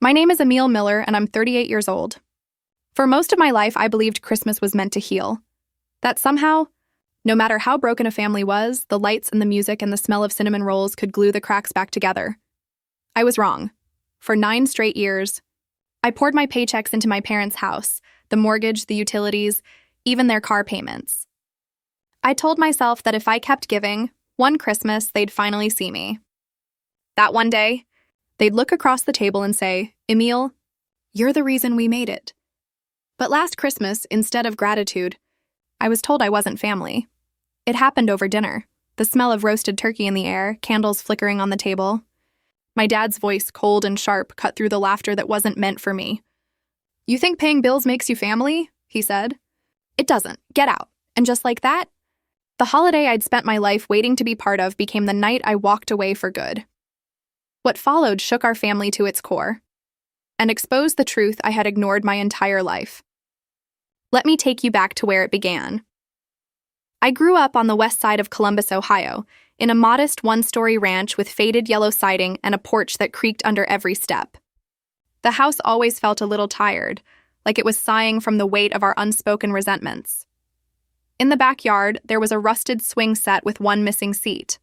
My name is Emil Miller, and I'm 38 years old. For most of my life, I believed Christmas was meant to heal. That somehow, no matter how broken a family was, the lights and the music and the smell of cinnamon rolls could glue the cracks back together. I was wrong. For 9 straight years, I poured my paychecks into my parents' house, the mortgage, the utilities, even their car payments. I told myself that if I kept giving, one Christmas, they'd finally see me. That one day, they'd look across the table and say, "Emil, you're the reason we made it." But last Christmas, instead of gratitude, I was told I wasn't family. It happened over dinner. The smell of roasted turkey in the air, candles flickering on the table. My dad's voice, cold and sharp, cut through the laughter that wasn't meant for me. "You think paying bills makes you family?" he said. "It doesn't. Get out." And just like that, the holiday I'd spent my life waiting to be part of became the night I walked away for good. What followed shook our family to its core and exposed the truth I had ignored my entire life. Let me take you back to where it began. I grew up on the west side of Columbus, Ohio, in a modest one-story ranch with faded yellow siding and a porch that creaked under every step. The house always felt a little tired, like it was sighing from the weight of our unspoken resentments. In the backyard, there was a rusted swing set with one missing seat.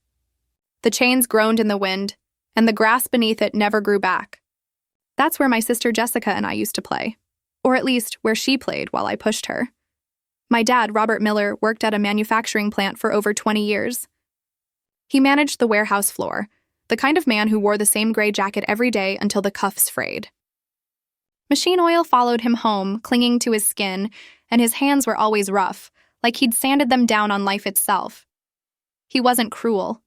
The chains groaned in the wind, and the grass beneath it never grew back. That's where my sister Jessica and I used to play, or at least where she played while I pushed her. My dad, Robert Miller, worked at a manufacturing plant for over 20 years. He managed the warehouse floor, the kind of man who wore the same gray jacket every day until the cuffs frayed. Machine oil followed him home, clinging to his skin, and his hands were always rough, like he'd sanded them down on life itself. He wasn't cruel,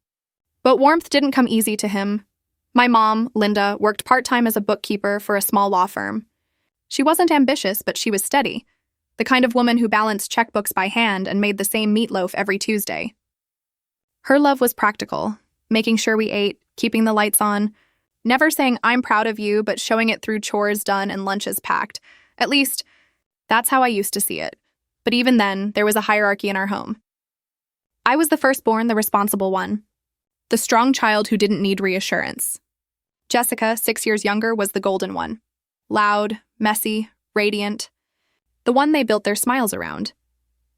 but warmth didn't come easy to him. My mom, Linda, worked part-time as a bookkeeper for a small law firm. She wasn't ambitious, but she was steady, the kind of woman who balanced checkbooks by hand and made the same meatloaf every Tuesday. Her love was practical, making sure we ate, keeping the lights on, never saying "I'm proud of you," but showing it through chores done and lunches packed. At least, that's how I used to see it. But even then, there was a hierarchy in our home. I was the firstborn, the responsible one, the strong child who didn't need reassurance. Jessica, 6 years younger, was the golden one. Loud, messy, radiant. The one they built their smiles around.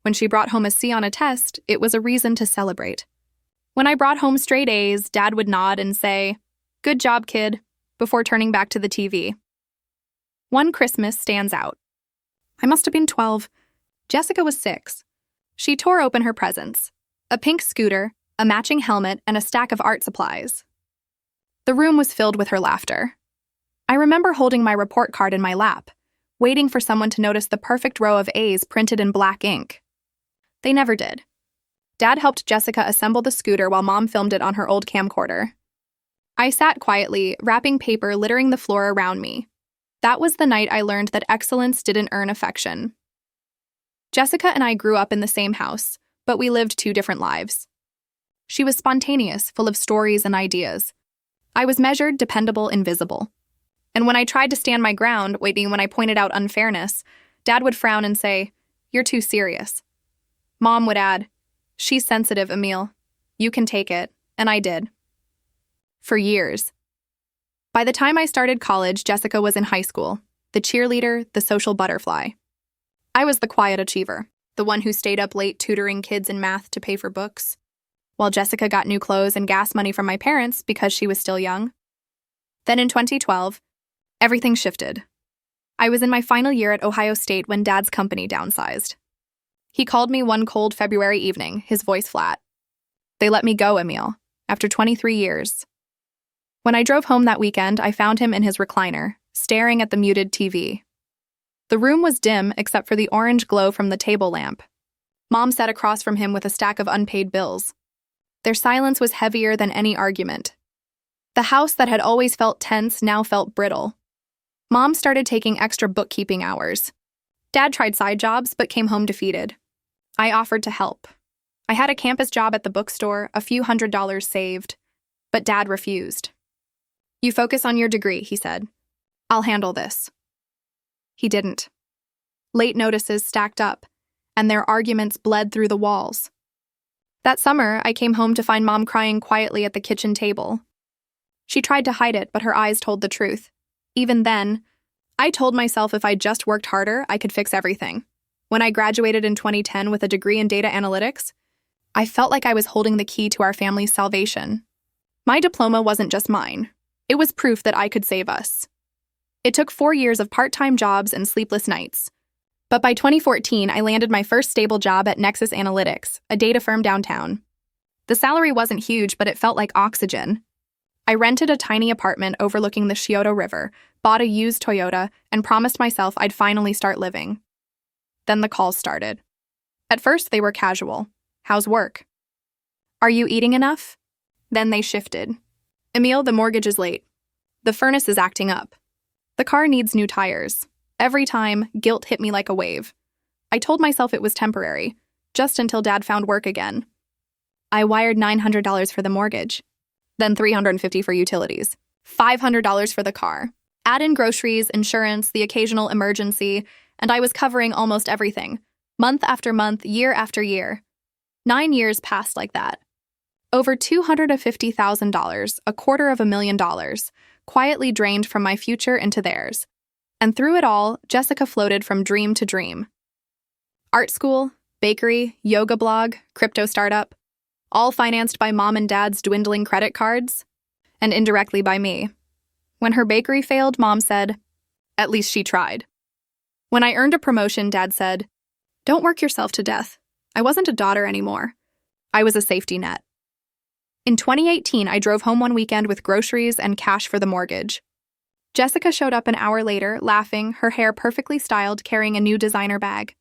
When she brought home a C on a test, it was a reason to celebrate. When I brought home straight A's, Dad would nod and say, "Good job, kid," before turning back to the TV. One Christmas stands out. I must have been 12. Jessica was 6. She tore open her presents: a pink scooter, a matching helmet, and a stack of art supplies. The room was filled with her laughter. I remember holding my report card in my lap, waiting for someone to notice the perfect row of A's printed in black ink. They never did. Dad helped Jessica assemble the scooter while Mom filmed it on her old camcorder. I sat quietly, wrapping paper littering the floor around me. That was the night I learned that excellence didn't earn affection. Jessica and I grew up in the same house, but we lived 2 different lives. She was spontaneous, full of stories and ideas. I was measured, dependable, invisible. And when I tried to stand my ground, when I pointed out unfairness, Dad would frown and say, "You're too serious." Mom would add, "She's sensitive, Emil. You can take it." And I did. For years. By the time I started college, Jessica was in high school, the cheerleader, the social butterfly. I was the quiet achiever, the one who stayed up late tutoring kids in math to pay for books, while Jessica got new clothes and gas money from my parents because she was still young. Then in 2012, everything shifted. I was in my final year at Ohio State when Dad's company downsized. He called me one cold February evening, his voice flat. "They let me go, Emil, after 23 years. When I drove home that weekend, I found him in his recliner, staring at the muted TV. The room was dim except for the orange glow from the table lamp. Mom sat across from him with a stack of unpaid bills. Their silence was heavier than any argument. The house that had always felt tense now felt brittle. Mom started taking extra bookkeeping hours. Dad tried side jobs but came home defeated. I offered to help. I had a campus job at the bookstore, a few $100s saved. But Dad refused. "You focus on your degree," he said. "I'll handle this." He didn't. Late notices stacked up, and their arguments bled through the walls. That summer, I came home to find Mom crying quietly at the kitchen table. She tried to hide it, but her eyes told the truth. Even then, I told myself if I just worked harder, I could fix everything. When I graduated in 2010 with a degree in data analytics, I felt like I was holding the key to our family's salvation. My diploma wasn't just mine. It was proof that I could save us. It took 4 years of part-time jobs and sleepless nights. But by 2014, I landed my first stable job at Nexus Analytics, a data firm downtown. The salary wasn't huge, but it felt like oxygen. I rented a tiny apartment overlooking the Scioto River, bought a used Toyota, and promised myself I'd finally start living. Then the calls started. At first, they were casual. How's work? Are you eating enough? Then they shifted. Emil, the mortgage is late. The furnace is acting up. The car needs new tires. Every time, guilt hit me like a wave. I told myself it was temporary, just until Dad found work again. I wired $900 for the mortgage, then $350 for utilities, $500 for the car. Add in groceries, insurance, the occasional emergency, and I was covering almost everything, month after month, year after year. 9 years passed like that. Over $250,000, $250,000, quietly drained from my future into theirs. And through it all, Jessica floated from dream to dream. Art school, bakery, yoga blog, crypto startup, all financed by Mom and Dad's dwindling credit cards, and indirectly by me. When her bakery failed, Mom said, "At least she tried." When I earned a promotion, Dad said, "Don't work yourself to death." I wasn't a daughter anymore. I was a safety net. In 2018, I drove home one weekend with groceries and cash for the mortgage. Jessica showed up an hour later, laughing, her hair perfectly styled, carrying a new designer bag.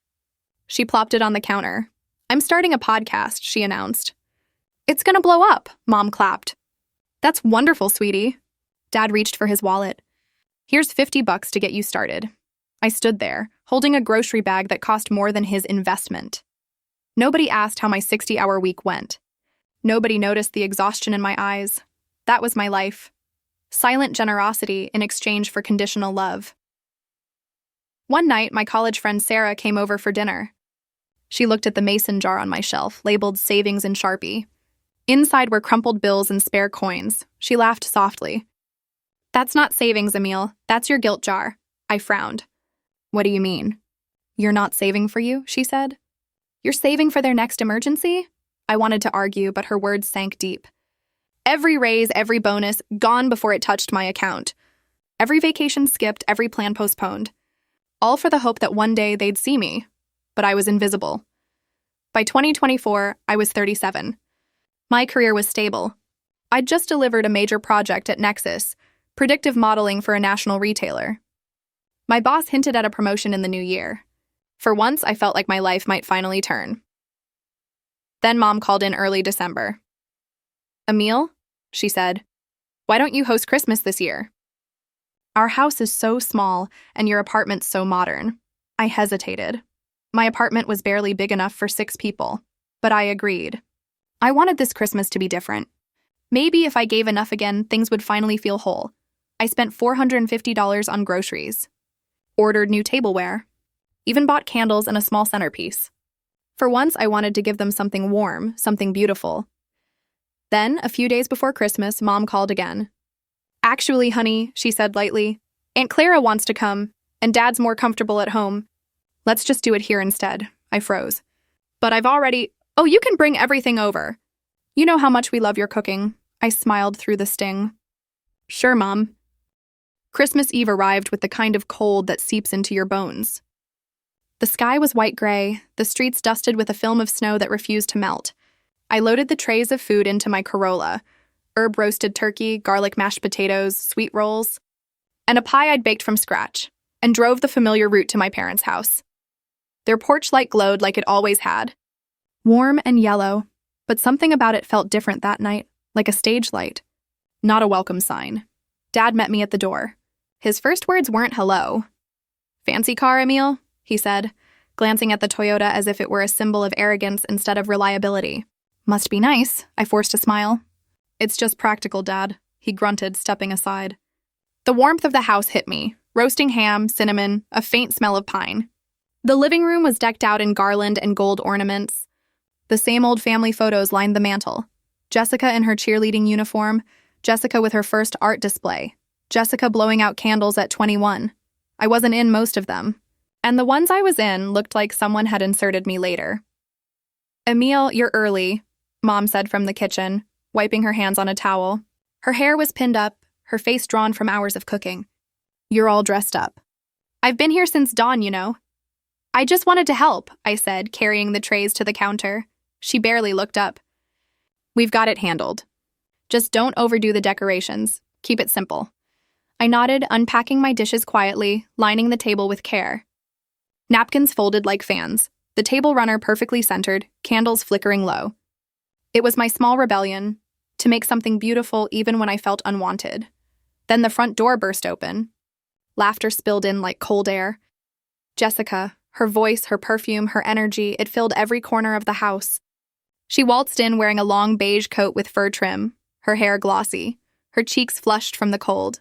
She plopped it on the counter. "I'm starting a podcast," she announced. "It's gonna blow up," Mom clapped. "That's wonderful, sweetie." Dad reached for his wallet. "Here's $50 to get you started." I stood there, holding a grocery bag that cost more than his investment. Nobody asked how my 60-hour week went. Nobody noticed the exhaustion in my eyes. That was my life. Silent generosity in exchange for conditional love. One night, my college friend Sarah came over for dinner. She looked at the mason jar on my shelf, labeled savings in Sharpie. Inside were crumpled bills and spare coins. She laughed softly. "That's not savings, Emil. That's your guilt jar." I frowned. "What do you mean?" "You're not saving for you," she said. "You're saving for their next emergency?" I wanted to argue, but her words sank deep. Every raise, every bonus, gone before it touched my account. Every vacation skipped, every plan postponed. All for the hope that one day they'd see me. But I was invisible. By 2024, I was 37. My career was stable. I'd just delivered a major project at Nexus, predictive modeling for a national retailer. My boss hinted at a promotion in the new year. For once, I felt like my life might finally turn. Then Mom called in early December. "Emil," she said, "why don't you host Christmas this year? Our house is so small, and your apartment's so modern." I hesitated. My apartment was barely big enough for 6 people, but I agreed. I wanted this Christmas to be different. Maybe if I gave enough again, things would finally feel whole. I spent $450 on groceries, ordered new tableware, even bought candles and a small centerpiece. For once, I wanted to give them something warm, something beautiful. Then, a few days before Christmas, Mom called again. "Actually, honey," she said lightly, "Aunt Clara wants to come, and Dad's more comfortable at home. Let's just do it here instead." I froze. "But I've already—" "Oh, you can bring everything over. You know how much we love your cooking." I smiled through the sting. "Sure, Mom." Christmas Eve arrived with the kind of cold that seeps into your bones. The sky was white-gray, the streets dusted with a film of snow that refused to melt. I loaded the trays of food into my Corolla, herb-roasted turkey, garlic mashed potatoes, sweet rolls, and a pie I'd baked from scratch, and drove the familiar route to my parents' house. Their porch light glowed like it always had. Warm and yellow, but something about it felt different that night, like a stage light. Not a welcome sign. Dad met me at the door. His first words weren't hello. "Fancy car, Emil?" he said, glancing at the Toyota as if it were a symbol of arrogance instead of reliability. "Must be nice," I forced a smile. "It's just practical, Dad," he grunted, stepping aside. The warmth of the house hit me. Roasting ham, cinnamon, a faint smell of pine. The living room was decked out in garland and gold ornaments. The same old family photos lined the mantel. Jessica in her cheerleading uniform, Jessica with her first art display, Jessica blowing out candles at 21. I wasn't in most of them. And the ones I was in looked like someone had inserted me later. Emil, you're early, Mom said from the kitchen, wiping her hands on a towel. Her hair was pinned up, her face drawn from hours of cooking. You're all dressed up. I've been here since dawn, you know. I just wanted to help, I said, carrying the trays to the counter. She barely looked up. We've got it handled. Just don't overdo the decorations. Keep it simple. I nodded, unpacking my dishes quietly, lining the table with care. Napkins folded like fans, the table runner perfectly centered, candles flickering low. It was my small rebellion, to make something beautiful even when I felt unwanted. Then the front door burst open. Laughter spilled in like cold air. Jessica, her voice, her perfume, her energy, it filled every corner of the house. She waltzed in wearing a long beige coat with fur trim, her hair glossy, her cheeks flushed from the cold.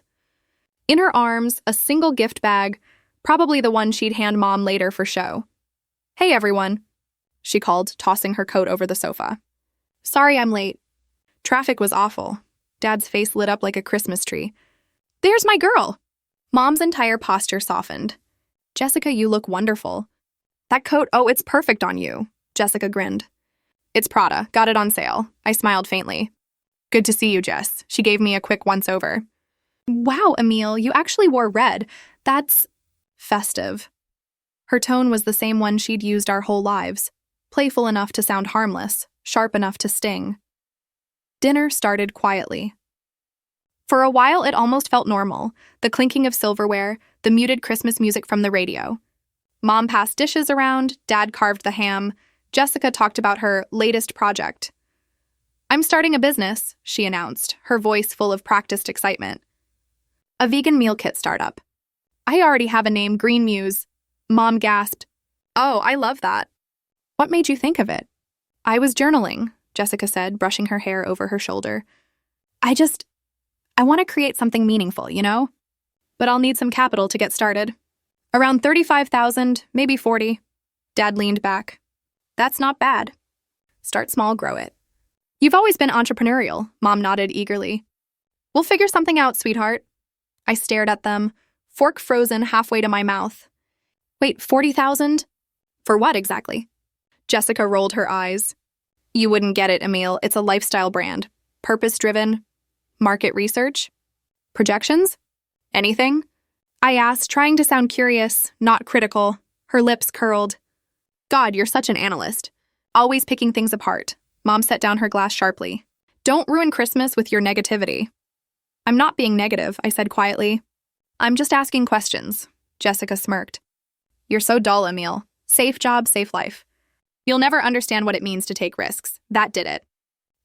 In her arms, a single gift bag, probably the one she'd hand Mom later for show. Hey, everyone, she called, tossing her coat over the sofa. Sorry I'm late. Traffic was awful. Dad's face lit up like a Christmas tree. There's my girl! Mom's entire posture softened. Jessica, you look wonderful. That coat, oh, it's perfect on you, Jessica grinned. It's Prada, got it on sale. I smiled faintly. Good to see you, Jess. She gave me a quick once-over. Wow, Emil, you actually wore red. That's festive. Her tone was the same one she'd used our whole lives, playful enough to sound harmless, sharp enough to sting. Dinner started quietly. For a while, it almost felt normal, the clinking of silverware, the muted Christmas music from the radio. Mom passed dishes around, Dad carved the ham, Jessica talked about her latest project. I'm starting a business, she announced, her voice full of practiced excitement. A vegan meal kit startup. I already have a name, Green Muse. Mom gasped. Oh, I love that. What made you think of it? I was journaling, Jessica said, brushing her hair over her shoulder. I want to create something meaningful, you know? But I'll need some capital to get started. Around 35,000, maybe 40. Dad leaned back. That's not bad. Start small, grow it. You've always been entrepreneurial, Mom nodded eagerly. We'll figure something out, sweetheart. I stared at them, fork frozen halfway to my mouth. Wait, 40,000? For what exactly? Jessica rolled her eyes. You wouldn't get it, Emil. It's a lifestyle brand. Purpose-driven. Market research? Projections? Anything? I asked, trying to sound curious, not critical. Her lips curled. God, you're such an analyst. Always picking things apart. Mom set down her glass sharply. Don't ruin Christmas with your negativity. I'm not being negative, I said quietly. I'm just asking questions. Jessica smirked. You're so dull, Emil. Safe job, safe life. You'll never understand what it means to take risks. That did it.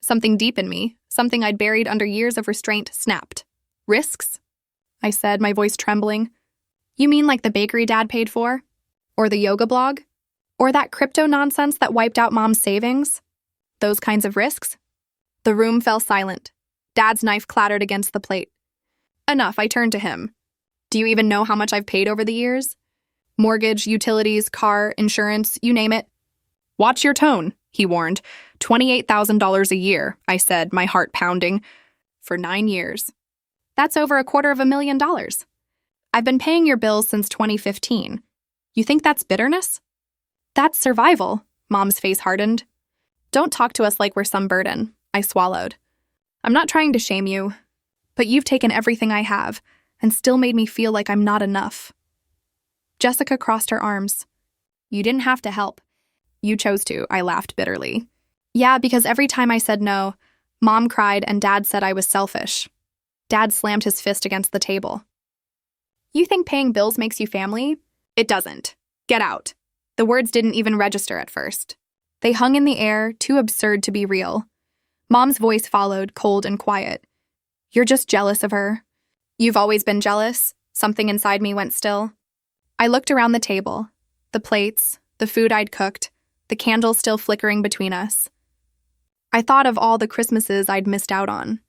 Something deep in me, something I'd buried under years of restraint, snapped. Risks? I said, my voice trembling. You mean like the bakery Dad paid for? Or the yoga blog? Or that crypto nonsense that wiped out Mom's savings? Those kinds of risks? The room fell silent. Dad's knife clattered against the plate. Enough, I turned to him. Do you even know how much I've paid over the years? Mortgage, utilities, car, insurance, you name it. Watch your tone, he warned. $28,000 a year, I said, my heart pounding. For 9 years. That's over $250,000. I've been paying your bills since 2015. You think that's bitterness? That's survival, Mom's face hardened. Don't talk to us like we're some burden, I swallowed. I'm not trying to shame you, but you've taken everything I have and still made me feel like I'm not enough. Jessica crossed her arms. You didn't have to help. You chose to, I laughed bitterly. Yeah, because every time I said no, Mom cried and Dad said I was selfish. Dad slammed his fist against the table. You think paying bills makes you family? It doesn't. Get out. The words didn't even register at first. They hung in the air, too absurd to be real. Mom's voice followed, cold and quiet. You're just jealous of her. You've always been jealous? Something inside me went still. I looked around the table. The plates, the food I'd cooked, the candles still flickering between us. I thought of all the Christmases I'd missed out on,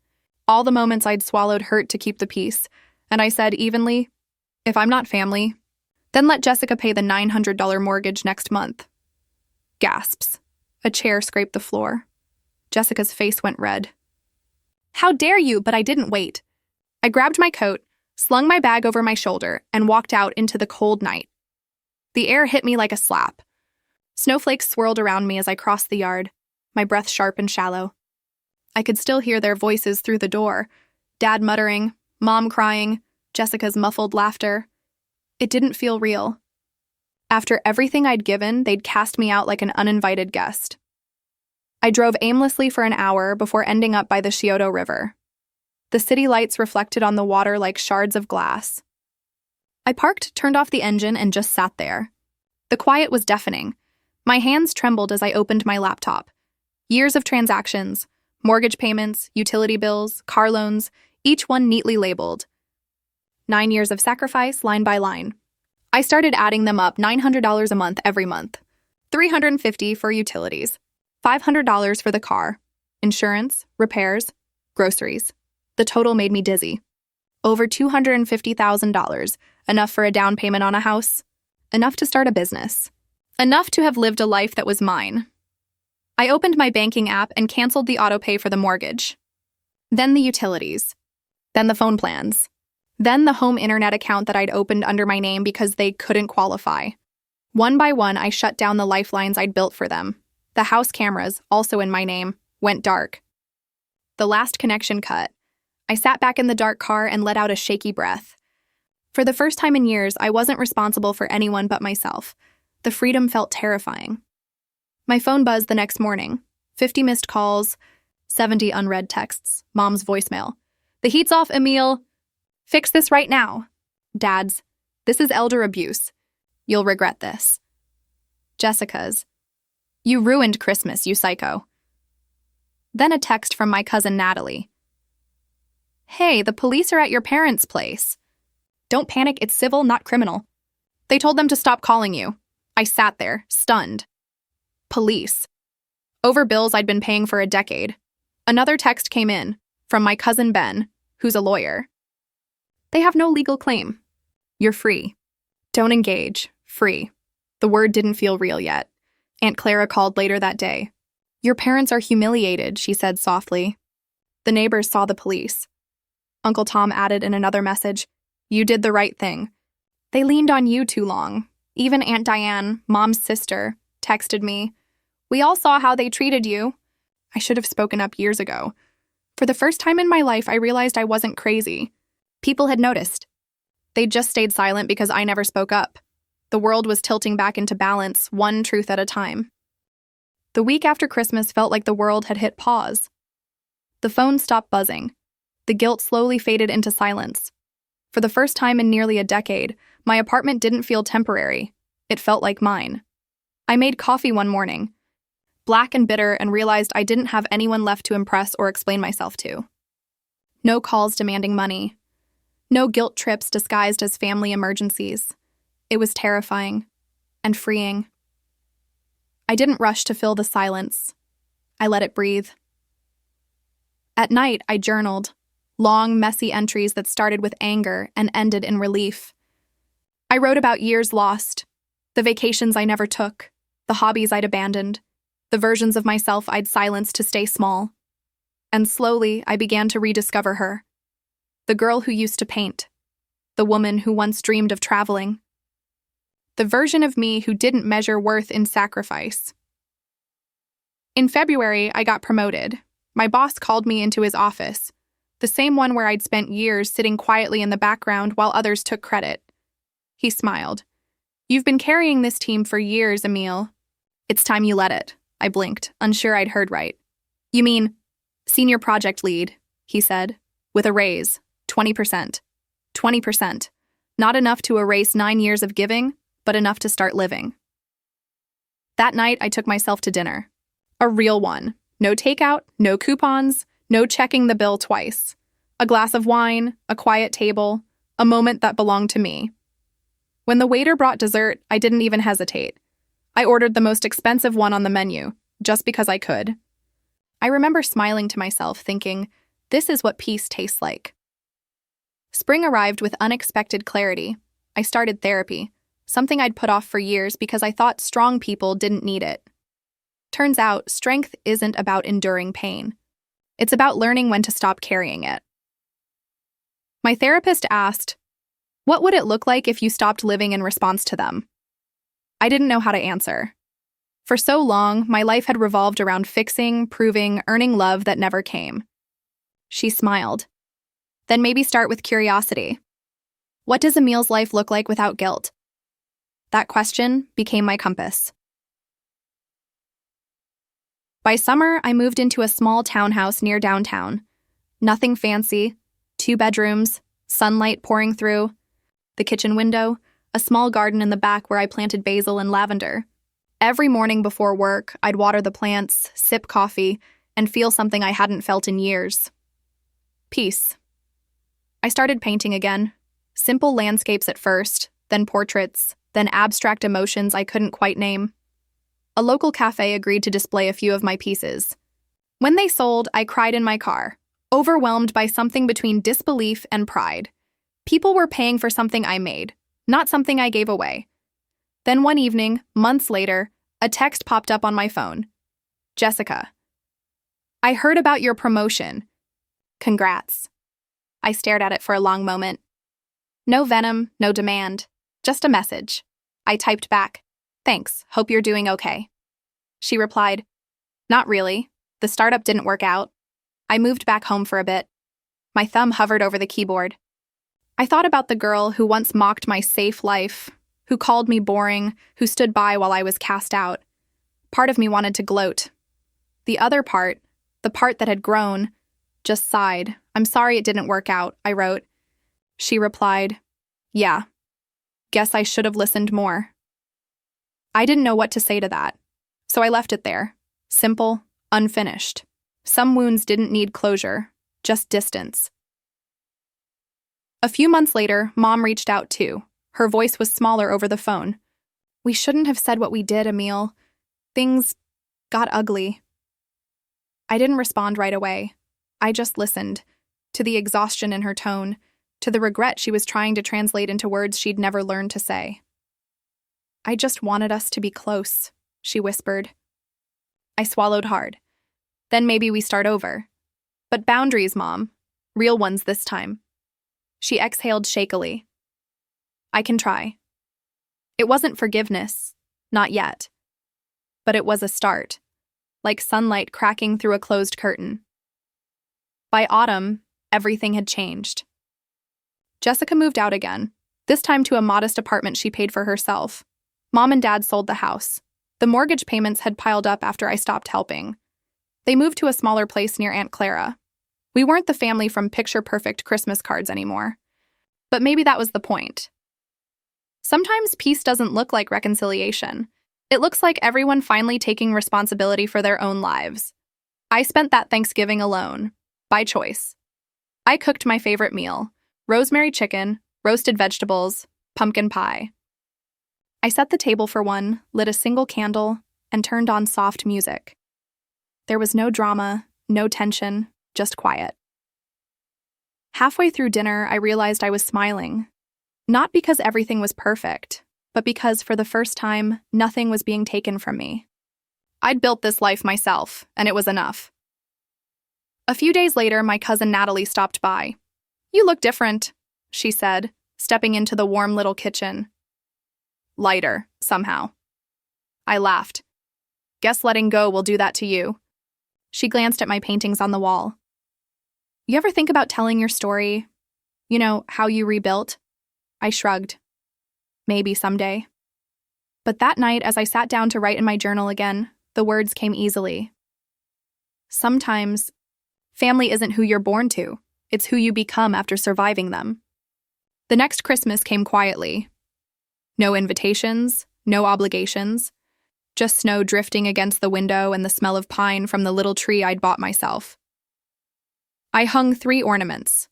all the moments I'd swallowed hurt to keep the peace, and I said evenly, if I'm not family, then let Jessica pay the $900 mortgage next month. Gasps. A chair scraped the floor. Jessica's face went red. How dare you, but I didn't wait. I grabbed my coat, slung my bag over my shoulder, and walked out into the cold night. The air hit me like a slap. Snowflakes swirled around me as I crossed the yard, my breath sharp and shallow. I could still hear their voices through the door, Dad muttering, Mom crying, Jessica's muffled laughter. It didn't feel real. After everything I'd given, they'd cast me out like an uninvited guest. I drove aimlessly for an hour before ending up by the Scioto River. The city lights reflected on the water like shards of glass. I parked, turned off the engine, and just sat there. The quiet was deafening. My hands trembled as I opened my laptop. Years of transactions, mortgage payments, utility bills, car loans, each one neatly labeled. 9 years of sacrifice, line by line. I started adding them up, $900 a month every month. $350 for utilities. $500 for the car. Insurance, repairs, groceries. The total made me dizzy. Over $250,000, enough for a down payment on a house. Enough to start a business. Enough to have lived a life that was mine. I opened my banking app and canceled the autopay for the mortgage. Then the utilities. Then the phone plans. Then the home internet account that I'd opened under my name because they couldn't qualify. One by one, I shut down the lifelines I'd built for them. The house cameras, also in my name, went dark. The last connection cut. I sat back in the dark car and let out a shaky breath. For the first time in years, I wasn't responsible for anyone but myself. The freedom felt terrifying. My phone buzzed the next morning. 50 missed calls, 70 unread texts, Mom's voicemail. The heat's off, Emil. Fix this right now. Dad's. This is elder abuse. You'll regret this. Jessica's. You ruined Christmas, you psycho. Then a text from my cousin Natalie. Hey, the police are at your parents' place. Don't panic, it's civil, not criminal. They told them to stop calling you. I sat there, stunned. Police. Over bills I'd been paying for a decade. Another text came in, from my cousin Ben, who's a lawyer. They have no legal claim. You're free. Don't engage. Free. The word didn't feel real yet. Aunt Clara called later that day. Your parents are humiliated, she said softly. The neighbors saw the police. Uncle Tom added in another message, You did the right thing. They leaned on you too long. Even Aunt Diane, Mom's sister, texted me. We all saw how they treated you. I should have spoken up years ago. For the first time in my life, I realized I wasn't crazy. People had noticed. They'd just stayed silent because I never spoke up. The world was tilting back into balance, one truth at a time. The week after Christmas felt like the world had hit pause. The phone stopped buzzing. The guilt slowly faded into silence. For the first time in nearly a decade, my apartment didn't feel temporary. It felt like mine. I made coffee one morning, black and bitter, and realized I didn't have anyone left to impress or explain myself to. No calls demanding money. No guilt trips disguised as family emergencies. It was terrifying and freeing. I didn't rush to fill the silence. I let it breathe. At night, I journaled, long, messy entries that started with anger and ended in relief. I wrote about years lost, the vacations I never took, the hobbies I'd abandoned, the versions of myself I'd silenced to stay small. And slowly, I began to rediscover her. The girl who used to paint. The woman who once dreamed of traveling. The version of me who didn't measure worth in sacrifice. In February, I got promoted. My boss called me into his office, the same one where I'd spent years sitting quietly in the background while others took credit. He smiled. You've been carrying this team for years, Emil. It's time you let it. I blinked, unsure I'd heard right. You mean, senior project lead, he said, with a raise, 20%. 20%. Not enough to erase 9 years of giving, but enough to start living. That night, I took myself to dinner. A real one. No takeout, no coupons, no checking the bill twice. A glass of wine, a quiet table, a moment that belonged to me. When the waiter brought dessert, I didn't even hesitate. I ordered the most expensive one on the menu, just because I could. I remember smiling to myself, thinking, this is what peace tastes like. Spring arrived with unexpected clarity. I started therapy, something I'd put off for years because I thought strong people didn't need it. Turns out, strength isn't about enduring pain. It's about learning when to stop carrying it. My therapist asked, "What would it look like if you stopped living in response to them?" I didn't know how to answer. For so long, my life had revolved around fixing, proving, earning love that never came. She smiled. "Then maybe start with curiosity. What does Emil's life look like without guilt?" That question became my compass. By summer, I moved into a small townhouse near downtown. Nothing fancy, 2 bedrooms, sunlight pouring through, the kitchen window, a small garden in the back where I planted basil and lavender. Every morning before work, I'd water the plants, sip coffee, and feel something I hadn't felt in years. Peace. I started painting again. Simple landscapes at first, then portraits, then abstract emotions I couldn't quite name. A local cafe agreed to display a few of my pieces. When they sold, I cried in my car, overwhelmed by something between disbelief and pride. People were paying for something I made, not something I gave away. Then one evening, months later, a text popped up on my phone. "Jessica, I heard about your promotion. Congrats." I stared at it for a long moment. No venom, no demand, just a message. I typed back, "Thanks, hope you're doing okay." She replied, "Not really. The startup didn't work out." I moved back home for a bit. My thumb hovered over the keyboard. I thought about the girl who once mocked my safe life, who called me boring, who stood by while I was cast out. Part of me wanted to gloat. The other part, the part that had grown, just sighed. "I'm sorry it didn't work out," I wrote. She replied, "Yeah. Guess I should have listened more." I didn't know what to say to that, so I left it there, simple, unfinished. Some wounds didn't need closure, just distance. A few months later, Mom reached out too. Her voice was smaller over the phone. "We shouldn't have said what we did, Emil. Things got ugly." I didn't respond right away. I just listened, to the exhaustion in her tone, to the regret she was trying to translate into words she'd never learned to say. "I just wanted us to be close," she whispered. I swallowed hard. "Then maybe we start over. But boundaries, Mom. Real ones this time." She exhaled shakily. "I can try." It wasn't forgiveness, not yet. But it was a start, like sunlight cracking through a closed curtain. By autumn, everything had changed. Jessica moved out again, this time to a modest apartment she paid for herself. Mom and Dad sold the house. The mortgage payments had piled up after I stopped helping. They moved to a smaller place near Aunt Clara. We weren't the family from picture-perfect Christmas cards anymore. But maybe that was the point. Sometimes peace doesn't look like reconciliation. It looks like everyone finally taking responsibility for their own lives. I spent that Thanksgiving alone, by choice. I cooked my favorite meal, rosemary chicken, roasted vegetables, pumpkin pie. I set the table for one, lit a single candle, and turned on soft music. There was no drama, no tension, just quiet. Halfway through dinner, I realized I was smiling. Not because everything was perfect, but because for the first time, nothing was being taken from me. I'd built this life myself, and it was enough. A few days later, my cousin Natalie stopped by. "You look different," she said, stepping into the warm little kitchen. "Lighter, somehow." I laughed. "Guess letting go will do that to you." She glanced at my paintings on the wall. "You ever think about telling your story? You know, how you rebuilt?" I shrugged. "Maybe someday." But that night, as I sat down to write in my journal again, the words came easily. Sometimes, family isn't who you're born to. It's who you become after surviving them. The next Christmas came quietly. No invitations, no obligations, just snow drifting against the window and the smell of pine from the little tree I'd bought myself. I hung 3 ornaments.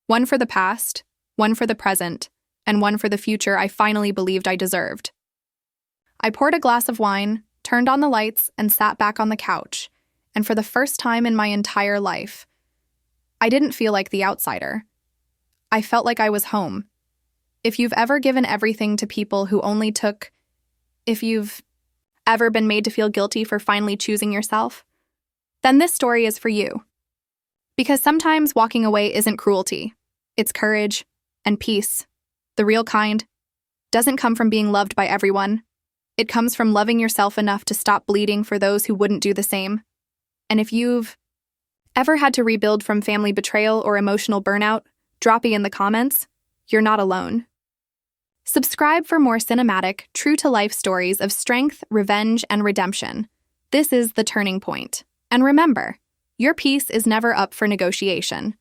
One for the past, one for the present, and one for the future I finally believed I deserved. I poured a glass of wine, turned on the lights, and sat back on the couch, and for the first time in my entire life, I didn't feel like the outsider. I felt like I was home. If you've ever given everything to people who only took... If you've ever been made to feel guilty for finally choosing yourself, then this story is for you. Because sometimes walking away isn't cruelty. It's courage and peace. The real kind doesn't come from being loved by everyone. It comes from loving yourself enough to stop bleeding for those who wouldn't do the same. And if you've ever had to rebuild from family betrayal or emotional burnout, drop it in the comments. You're not alone. Subscribe for more cinematic, true-to-life stories of strength, revenge, and redemption. This is The Turning Point. And remember, your peace is never up for negotiation.